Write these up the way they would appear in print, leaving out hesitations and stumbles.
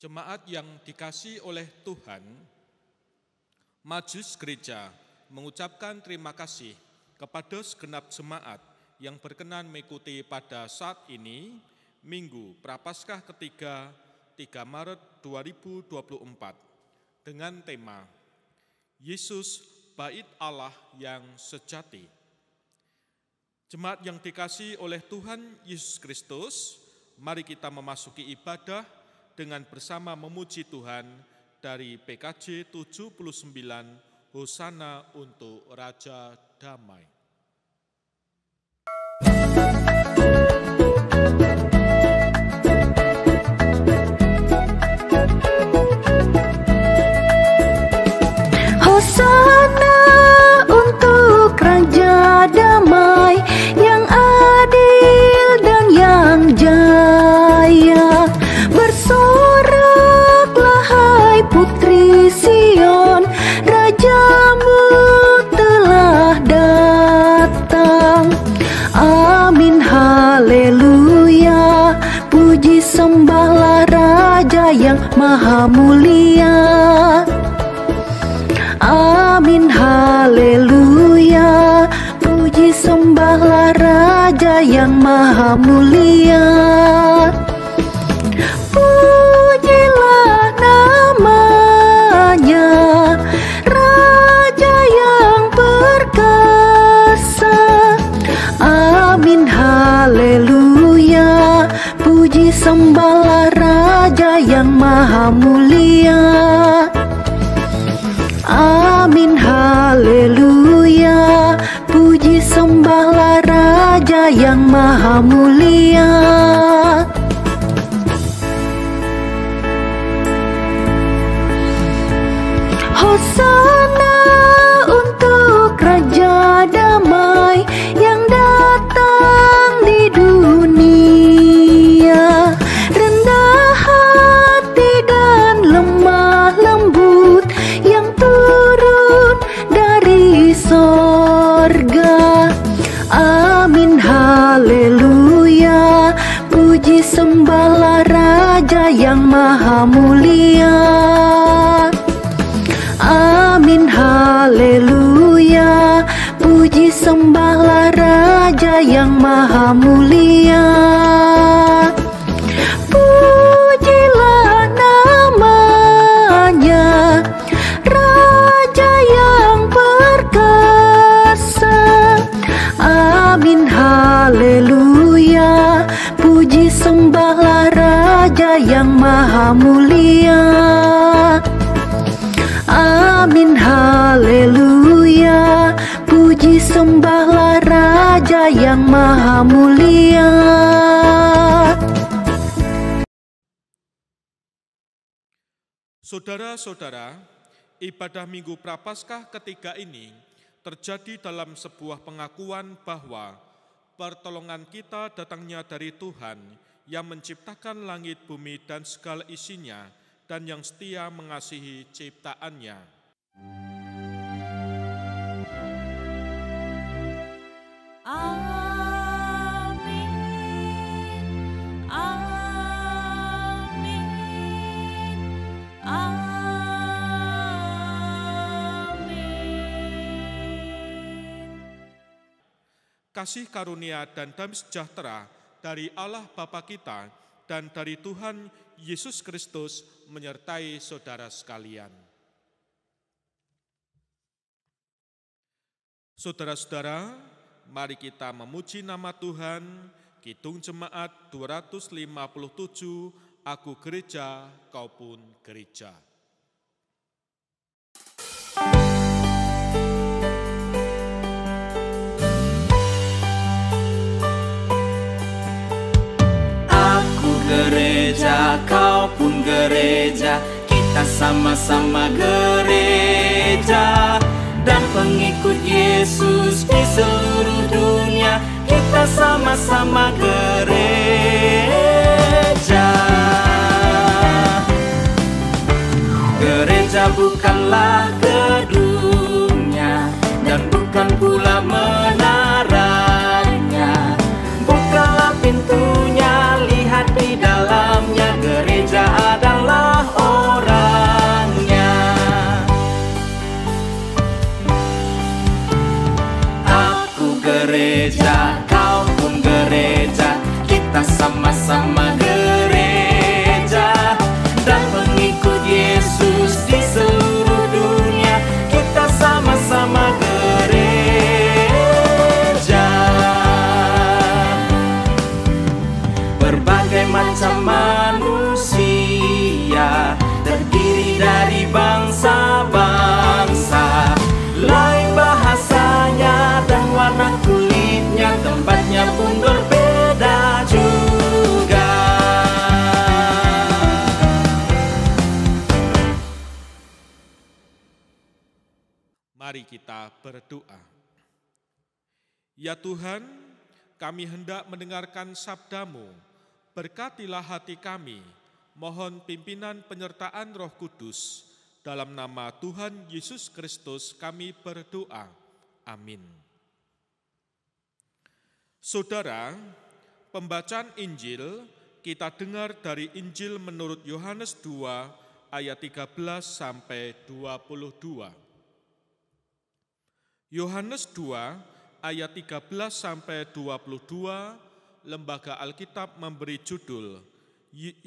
Jemaat yang dikasihi oleh Tuhan, Majelis Gereja mengucapkan terima kasih kepada segenap jemaat yang berkenan mengikuti pada saat ini, Minggu Prapaskah ketiga 3 Maret 2024, dengan tema Yesus Bait Allah yang Sejati. Jemaat yang dikasihi oleh Tuhan Yesus Kristus, mari kita memasuki ibadah dengan bersama memuji Tuhan dari PKJ 79, Hosana untuk Raja Damai. Hosana untuk Raja Damai yang adil dan yang jaya. Bersoraklah hai putri Sion, Rajamu telah datang. Amin haleluya, puji sembahlah Raja yang maha mulia. Amin haleluya, puji sembahlah Raja yang maha mulia. Pujilah namanya, Raja yang perkasa. Amin haleluya, puji sembahlah Raja yang maha mulia. Amin haleluya, puji sembahlah Raja yang maha mulia. Hosana untuk Raja Damai yang datang di dunia. Rendah hati dan lemah lembut yang turun dari sorga. Amin haleluya, puji sembahlah Raja yang maha mulia. Amin haleluya, puji sembahlah Raja yang maha mulia. Pujilah namanya, Raja yang perkasa. Amin haleluya, puji sembahlah Raja yang maha mulia. Amin haleluya, puji sembahlah Raja yang maha mulia. Saudara-saudara, ibadah Minggu Prapaskah ketiga ini terjadi dalam sebuah pengakuan bahwa pertolongan kita datangnya dari Tuhan yang menciptakan langit, bumi, dan segala isinya, dan yang setia mengasihi ciptaannya. Amin, amin, amin. Kasih karunia dan damai sejahtera dari Allah Bapa kita dan dari Tuhan Yesus Kristus menyertai saudara sekalian. Saudara-saudara, mari kita memuji nama Tuhan. Kidung Jemaat 257, Aku Gereja, Kau pun Gereja. Gereja, kau pun gereja, kita sama-sama gereja. Dan pengikut Yesus di seluruh dunia, kita sama-sama gereja. Gereja bukanlah gedungnya, dan bukan pula menaranya. Bukalah pintunya, lihat di dalamnya, gereja adalah gereja, kau pun gereja, kita sama-sama gereja. Dan pengikut Yesus di seluruh dunia, kita sama-sama gereja. Berbagai macam manusia, terdiri dari bangsa-bangsa, lain bahasanya dan warna kulitnya, tempatnya pun berbeda juga. Mari kita berdoa. Ya Tuhan, kami hendak mendengarkan sabda-Mu. Berkatilah hati kami. Mohon pimpinan penyertaan Roh Kudus. Dalam nama Tuhan Yesus Kristus kami berdoa. Amin. Saudara, pembacaan Injil kita dengar dari Injil menurut Yohanes 2 ayat 13 sampai 22. Yohanes 2 ayat 13 sampai 22, Lembaga Alkitab memberi judul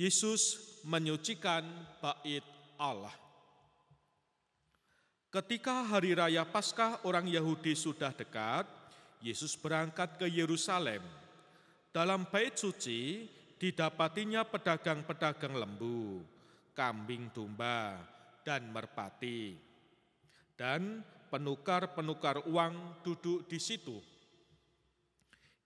Yesus menyucikan bait Allah. Ketika hari raya Paskah orang Yahudi sudah dekat, Yesus berangkat ke Yerusalem. Dalam bait suci didapatinya pedagang-pedagang lembu, kambing domba, dan merpati. Dan penukar-penukar uang duduk di situ.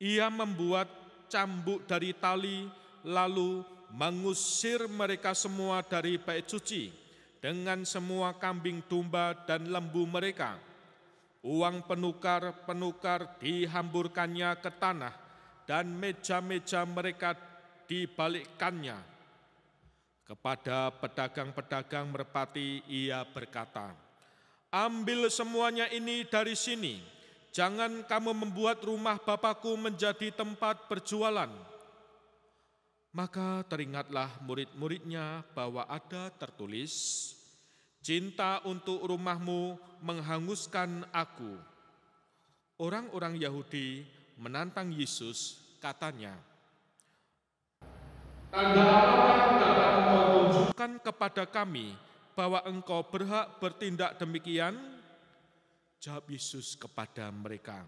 Ia membuat cambuk dari tali, lalu mengusir mereka semua dari bait suci dengan semua kambing domba dan lembu mereka. Uang penukar-penukar dihamburkannya ke tanah dan meja-meja mereka dibalikkannya. Kepada pedagang-pedagang merpati ia berkata, "Ambil semuanya ini dari sini, jangan kamu membuat rumah Bapakku menjadi tempat berjualan." Maka teringatlah murid-muridnya bahwa ada tertulis, "Cinta untuk rumahmu menghanguskan aku." Orang-orang Yahudi menantang Yesus, katanya, "Tanda apakah dapat engkau tunjukkan kepada kami bahwa engkau berhak bertindak demikian?" Jawab Yesus kepada mereka,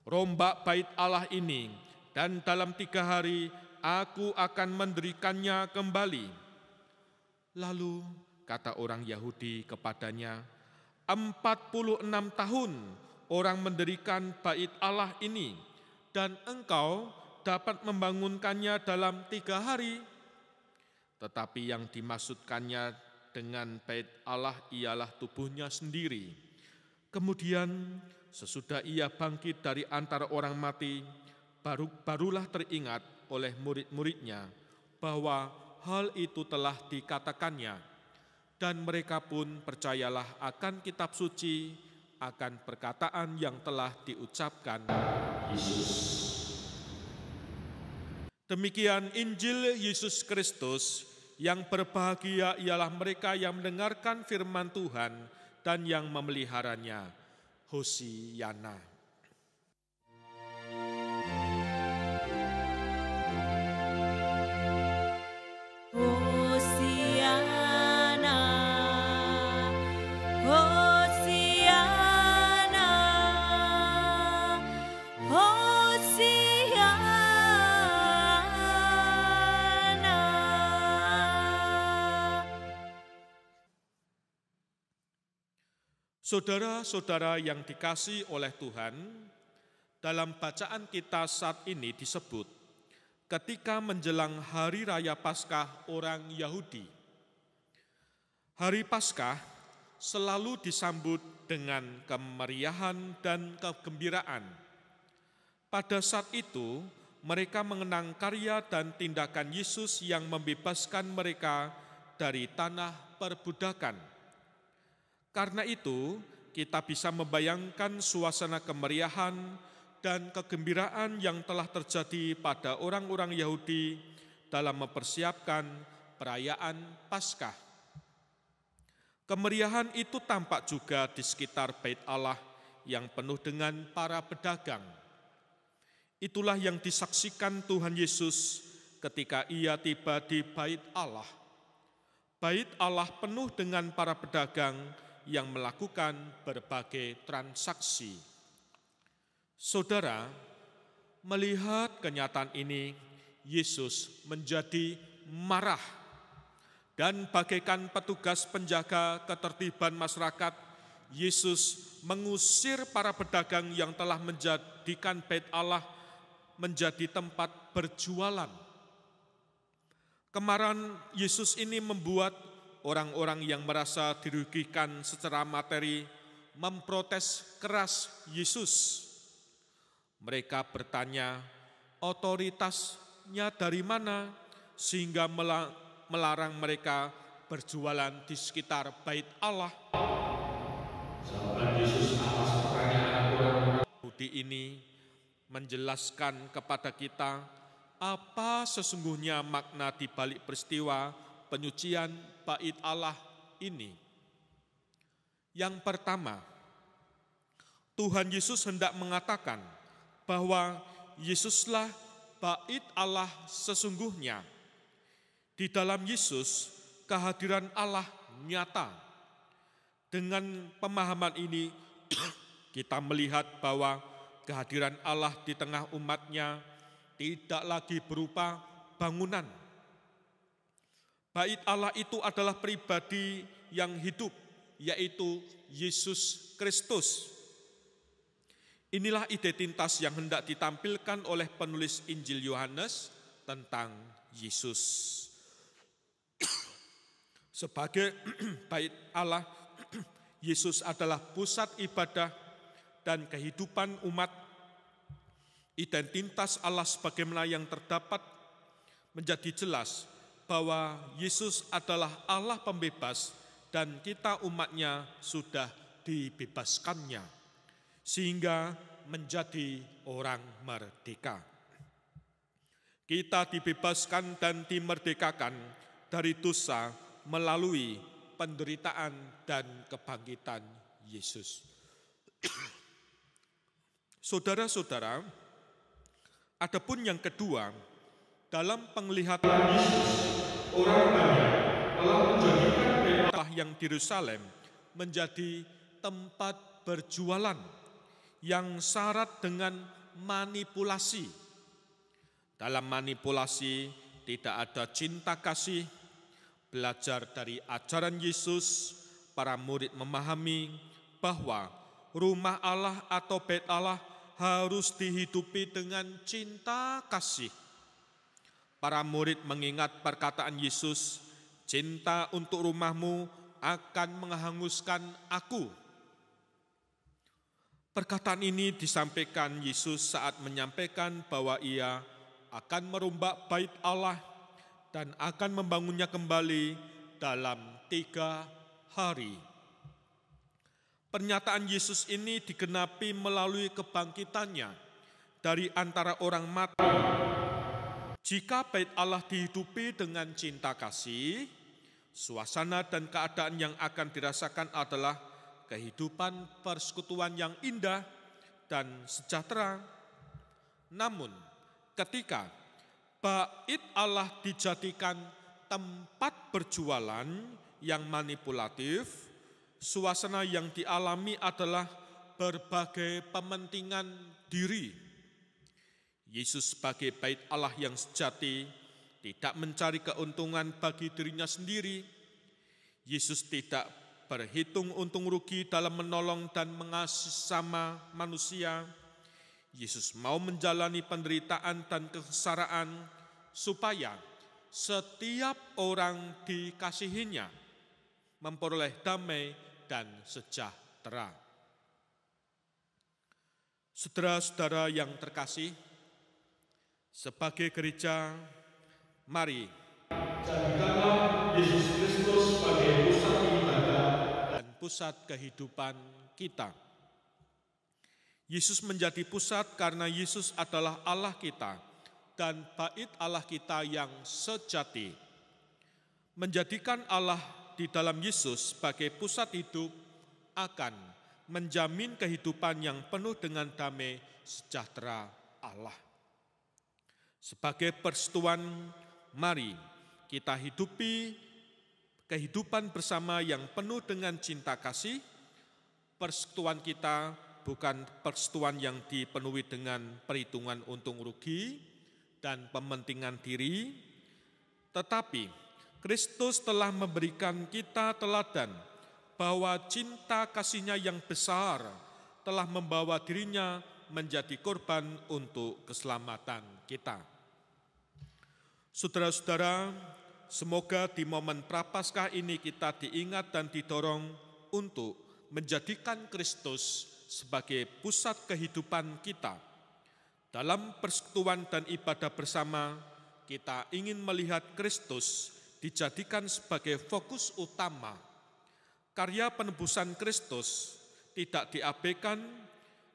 "Rombak bait Allah ini, dan dalam 3 hari aku akan mendirikannya kembali." Lalu kata orang Yahudi kepadanya, 46 tahun orang mendirikan bait Allah ini, dan engkau dapat membangunkannya dalam 3 hari. Tetapi yang dimaksudkannya dengan bait Allah ialah tubuhnya sendiri. Kemudian sesudah ia bangkit dari antara orang mati, barulah teringat oleh murid-muridnya bahwa hal itu telah dikatakannya, dan mereka pun percayalah akan kitab suci, akan perkataan yang telah diucapkan Yesus. Demikian Injil Yesus Kristus. Yang berbahagia ialah mereka yang mendengarkan firman Tuhan dan yang memeliharanya. Hosiana. Hosiana, Hosiana, Hosiana. Saudara-saudara yang dikasihi oleh Tuhan, dalam bacaan kita saat ini disebut ketika menjelang hari raya Paskah orang Yahudi. Hari Paskah selalu disambut dengan kemeriahan dan kegembiraan. Pada saat itu, mereka mengenang karya dan tindakan Yesus yang membebaskan mereka dari tanah perbudakan. Karena itu, kita bisa membayangkan suasana kemeriahan dan kegembiraan yang telah terjadi pada orang-orang Yahudi dalam mempersiapkan perayaan Paskah. Kemeriahan itu tampak juga di sekitar Bait Allah yang penuh dengan para pedagang. Itulah yang disaksikan Tuhan Yesus ketika ia tiba di Bait Allah. Bait Allah penuh dengan para pedagang yang melakukan berbagai transaksi. Saudara, melihat kenyataan ini, Yesus menjadi marah dan bagaikan petugas penjaga ketertiban masyarakat, Yesus mengusir para pedagang yang telah menjadikan Bait Allah menjadi tempat berjualan. Kemarahan Yesus ini membuat orang-orang yang merasa dirugikan secara materi memprotes keras Yesus. Mereka bertanya, otoritasnya dari mana sehingga melarang mereka berjualan di sekitar Bait Allah? Jawaban Yesus atas pertanyaan orang-orang Yahudi ini menjelaskan kepada kita apa sesungguhnya makna di balik peristiwa penyucian Bait Allah ini. Yang pertama, Tuhan Yesus hendak mengatakan bahwa Yesuslah Bait Allah sesungguhnya. Di dalam Yesus, kehadiran Allah nyata. Dengan pemahaman ini, kita melihat bahwa kehadiran Allah di tengah umatnya tidak lagi berupa bangunan. Bait Allah itu adalah pribadi yang hidup, yaitu Yesus Kristus. Inilah identitas yang hendak ditampilkan oleh penulis Injil Yohanes tentang Yesus. Sebagai Bait Allah, Yesus adalah pusat ibadah dan kehidupan umat. Identitas Allah sebagaimana yang terdapat menjadi jelas bahwa Yesus adalah Allah pembebas dan kita umatnya sudah dibebaskannya sehingga menjadi orang merdeka. Kita dibebaskan dan dimerdekakan dari dosa melalui penderitaan dan kebangkitan Yesus. Saudara-saudara, adapun yang kedua, dalam penglihatan Yesus, orang banyak telah menjadikan Bait Allah yang di Yerusalem menjadi tempat berjualan yang syarat dengan manipulasi. Dalam manipulasi tidak ada cinta kasih. Belajar dari ajaran Yesus, para murid memahami bahwa rumah Allah atau Bait Allah harus dihidupi dengan cinta kasih. Para murid mengingat perkataan Yesus, cinta untuk rumahmu akan menghanguskan aku. Perkataan ini disampaikan Yesus saat menyampaikan bahwa ia akan merombak Bait Allah dan akan membangunnya kembali dalam 3 hari. Pernyataan Yesus ini digenapi melalui kebangkitannya dari antara orang mati. Jika Bait Allah dihidupi dengan cinta kasih, suasana dan keadaan yang akan dirasakan adalah kehidupan persekutuan yang indah dan sejahtera. Namun, ketika Bait Allah dijadikan tempat berjualan yang manipulatif, suasana yang dialami adalah berbagai kepentingan diri. Yesus sebagai Bait Allah yang sejati tidak mencari keuntungan bagi dirinya sendiri. Yesus tidak berhitung untung rugi dalam menolong dan mengasihi sama manusia. Yesus mau menjalani penderitaan dan kesengsaraan supaya setiap orang dikasihinya, memperoleh damai dan sejahtera. Saudara-saudara yang terkasih, sebagai gereja, mari jadikanlah Yesus Kristus sebagai pusat ibadah dan pusat kehidupan kita. Yesus menjadi pusat karena Yesus adalah Allah kita dan Bait Allah kita yang sejati. Menjadikan Allah di dalam Yesus sebagai pusat hidup akan menjamin kehidupan yang penuh dengan damai sejahtera Allah. Sebagai persekutuan, mari kita hidupi kehidupan bersama yang penuh dengan cinta kasih. Persekutuan kita bukan persekutuan yang dipenuhi dengan perhitungan untung rugi dan pementingan diri, tetapi Kristus telah memberikan kita teladan bahwa cinta kasih-Nya yang besar telah membawa dirinya menjadi korban untuk keselamatan kita. Saudara-saudara, semoga di momen Prapaskah ini kita diingat dan didorong untuk menjadikan Kristus sebagai pusat kehidupan kita. Dalam persekutuan dan ibadah bersama, kita ingin melihat Kristus dijadikan sebagai fokus utama. Karya penebusan Kristus tidak diabaikan.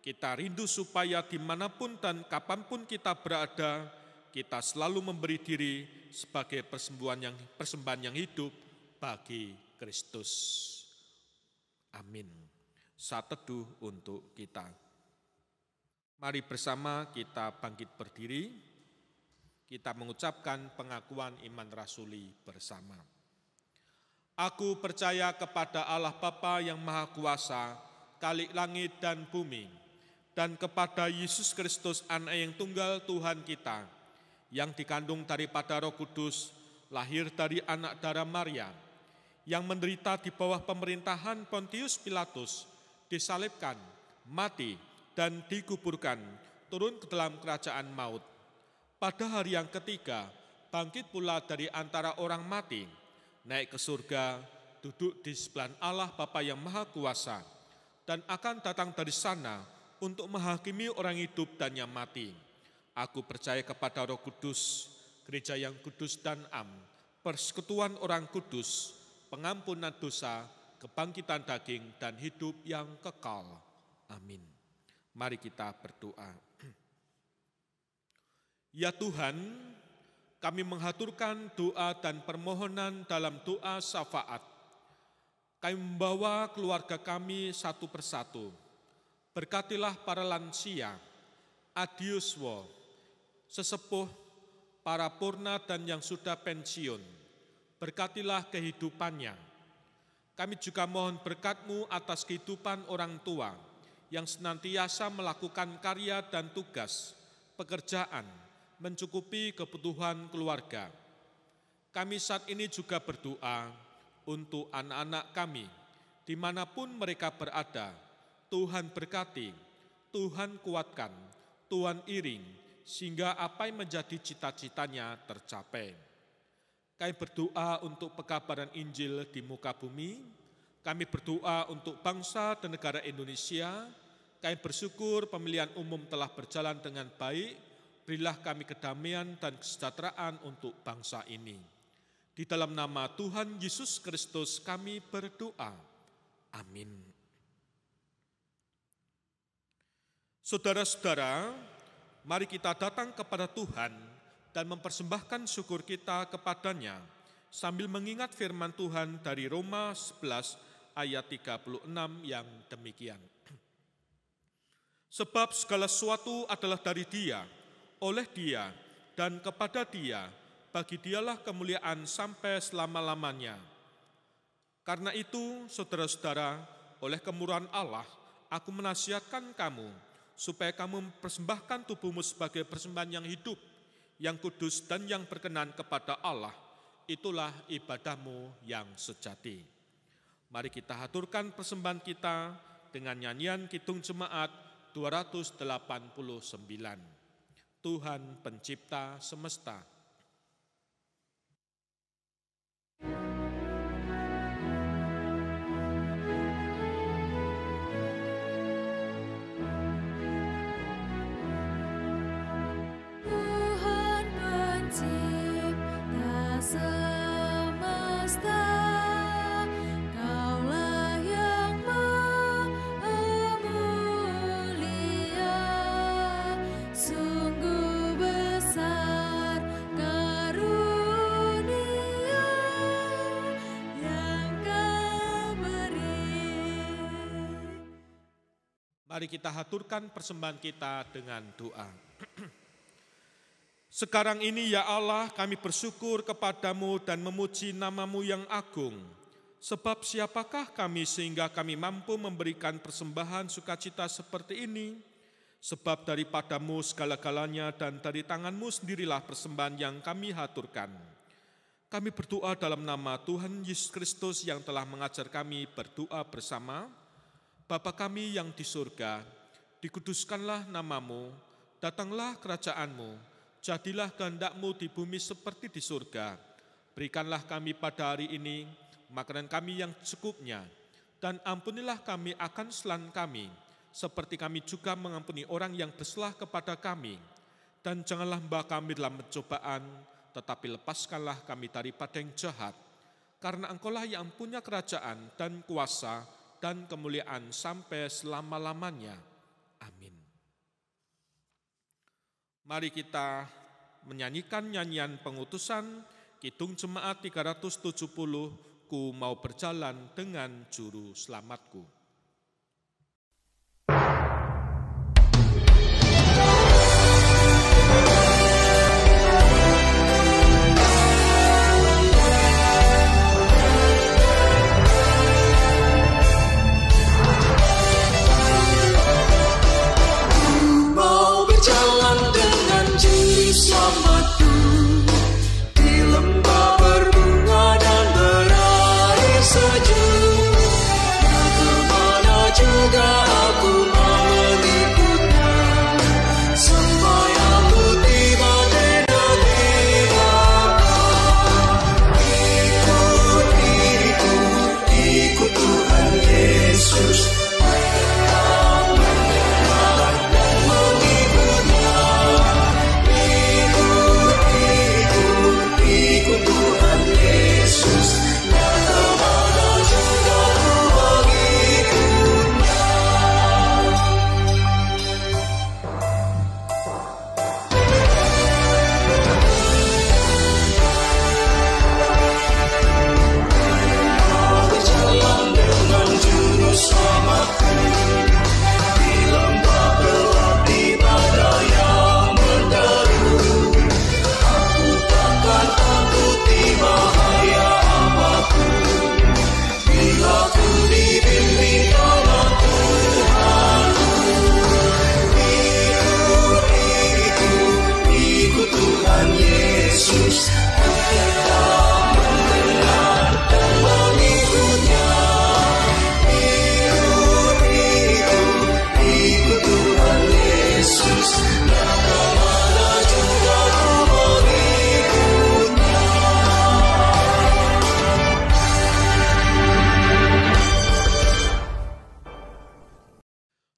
Kita rindu supaya dimanapun dan kapanpun kita berada, kita selalu memberi diri sebagai persembahan yang hidup bagi Kristus. Amin. Saat teduh untuk kita. Mari bersama kita bangkit berdiri. Kita mengucapkan pengakuan iman rasuli bersama. Aku percaya kepada Allah Bapa yang Maha Kuasa, Khalik langit dan bumi, dan kepada Yesus Kristus, Anak yang tunggal Tuhan kita, yang dikandung daripada Roh Kudus, lahir dari anak darah Maria, yang menderita di bawah pemerintahan Pontius Pilatus, disalibkan, mati, dan dikuburkan, turun ke dalam kerajaan maut. Pada hari yang ketiga, bangkit pula dari antara orang mati, naik ke surga, duduk di sebelah Allah Bapa yang Maha Kuasa, dan akan datang dari sana untuk menghakimi orang hidup dan yang mati. Aku percaya kepada Roh Kudus, gereja yang kudus dan am, persekutuan orang kudus, pengampunan dosa, kebangkitan daging, dan hidup yang kekal. Amin. Mari kita berdoa. Ya Tuhan, kami menghaturkan doa dan permohonan dalam doa syafaat. Kami membawa keluarga kami satu persatu. Berkatilah para lansia, adiuswo, sesepuh, para purna dan yang sudah pensiun. Berkatilah kehidupannya. Kami juga mohon berkat-Mu atas kehidupan orang tua yang senantiasa melakukan karya dan tugas, pekerjaan, mencukupi kebutuhan keluarga. Kami saat ini juga berdoa untuk anak-anak kami, dimanapun mereka berada. Tuhan berkati, Tuhan kuatkan, Tuhan iring, sehingga apa yang menjadi cita-citanya tercapai. Kami berdoa untuk pekabaran Injil di muka bumi. Kami berdoa untuk bangsa dan negara Indonesia. Kami bersyukur pemilihan umum telah berjalan dengan baik. Berilah kami kedamaian dan kesejahteraan untuk bangsa ini. Di dalam nama Tuhan Yesus Kristus kami berdoa. Amin. Saudara-saudara, mari kita datang kepada Tuhan dan mempersembahkan syukur kita kepadanya sambil mengingat firman Tuhan dari Roma 11 ayat 36 yang demikian. Sebab segala sesuatu adalah dari Dia, oleh Dia, dan kepada Dia, bagi Dialah kemuliaan sampai selama-lamanya. Karena itu, saudara-saudara, oleh kemurahan Allah, aku menasihatkan kamu, supaya kamu mempersembahkan tubuhmu sebagai persembahan yang hidup, yang kudus dan yang berkenan kepada Allah. Itulah ibadahmu yang sejati. Mari kita haturkan persembahan kita dengan nyanyian Kidung Jemaat 289. Tuhan Pencipta Semesta. Semesta, Kaulah yang Maha Mulia, sungguh besar karunia yang Kau beri. Mari kita haturkan persembahan kita dengan doa. Sekarang ini ya Allah, kami bersyukur kepadamu dan memuji nama-Mu yang agung. Sebab siapakah kami sehingga kami mampu memberikan persembahan sukacita seperti ini? Sebab daripadamu segala-galanya dan dari tangan-Mu sendirilah persembahan yang kami haturkan. Kami berdoa dalam nama Tuhan Yesus Kristus yang telah mengajar kami berdoa bersama. Bapa kami yang di surga, dikuduskanlah nama-Mu, datanglah kerajaan-Mu, jadilah kehendak-Mu di bumi seperti di surga. Berikanlah kami pada hari ini makanan kami yang cukupnya, dan ampunilah kami akan kesalahan kami, seperti kami juga mengampuni orang yang bersalah kepada kami. Dan janganlah membawa kami dalam pencobaan, tetapi lepaskanlah kami daripada yang jahat. Karena Engkau-lah yang punya kerajaan dan kuasa dan kemuliaan sampai selama-lamanya. Amin. Mari kita menyanyikan nyanyian pengutusan Kidung Jemaat 370, Ku mau berjalan dengan juru selamatku. Mau berjalan dengan juru selamatku di lembah berbunga dan berair sejuk. Kemana juga aku mau mengikutnya, sampai aku tiba di negeri Bapa. Ikut Tuhan Yesus.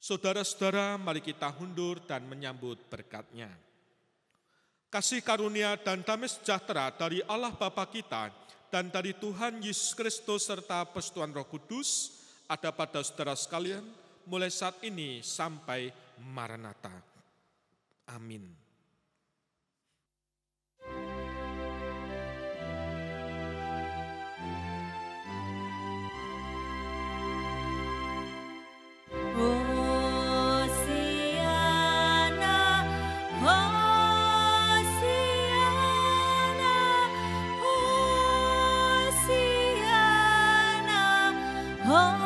Saudara-saudara, mari kita hundur dan menyambut berkat-Nya. Kasih karunia dan damai sejahtera dari Allah Bapa kita dan dari Tuhan Yesus Kristus serta persekutuan Roh Kudus ada pada saudara sekalian mulai saat ini sampai Maranatha. Amin. Oh